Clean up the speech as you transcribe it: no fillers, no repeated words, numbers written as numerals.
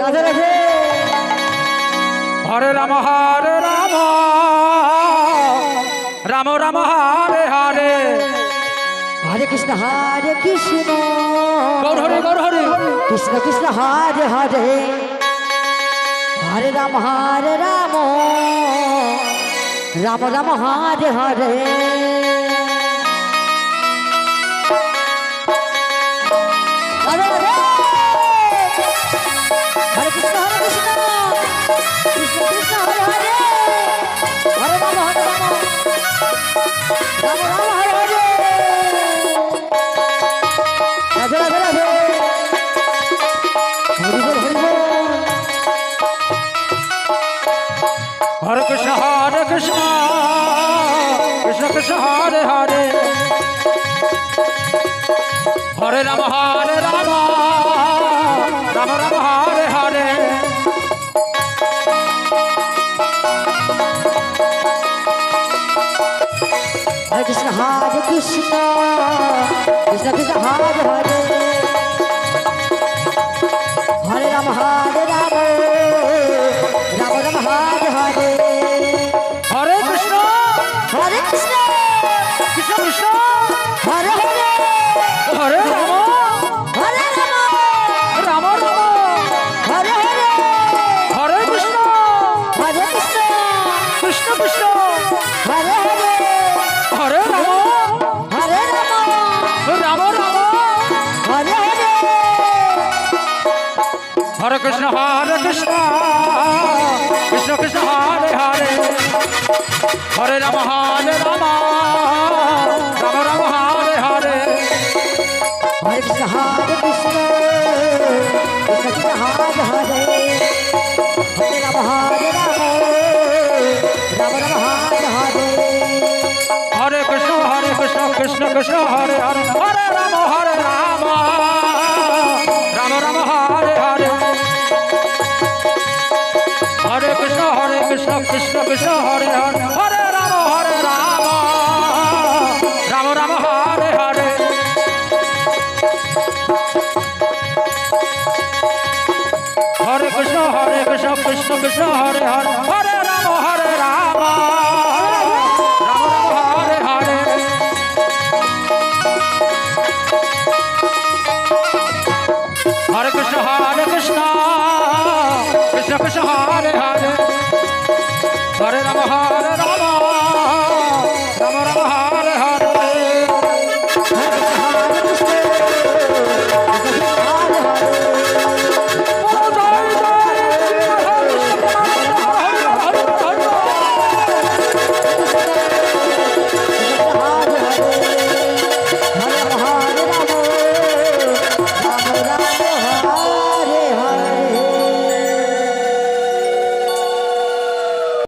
Radhe Radhe. হরে Ram Ram Ram Hare Hare Hare Krishna Gour হরে Gour হরে Krishna Krishna Hare Hare Hare Ram Ram Ram Hare Hare. Radhe Radhe. হরে Krishna Krishna Krishna Hare Hare Hare Ram Ram Ram Hare Hare. Radhe Radhe Radhe. Hari বল Hari বল। হরে Krishna Krishna Krishna Hare Hare Hare Ram Ram Ram Hare Hare Hare Krishna Krishna Krishna Hare Hare Hare Ram Ram Ram Hare Hare. হরে Krishna Krishna Krishna Hare Hare Hare Ram হরে Ram Ram Ram Hare Hare Hare Krishna Krishna Krishna Krishna Hare Hare Hare Ram হরে Ram Ram Ram Hare Hare. হরে Krishna Krishna Krishna Hare Hare Hare Ram Ram Ram Hare Hare Hare Krishna Krishna Krishna Hare Hare Hare Ram Ram Ram Hare Hare. হরে Krishna Krishna Krishna Hare Hare Hare Ram Ram Ram Hare Hare Hare Krishna Krishna Krishna Hare Hare Hare Ram Ram Ram Hare Hare Hare Krishna Krishna Krishna Hare Hare Hare Ram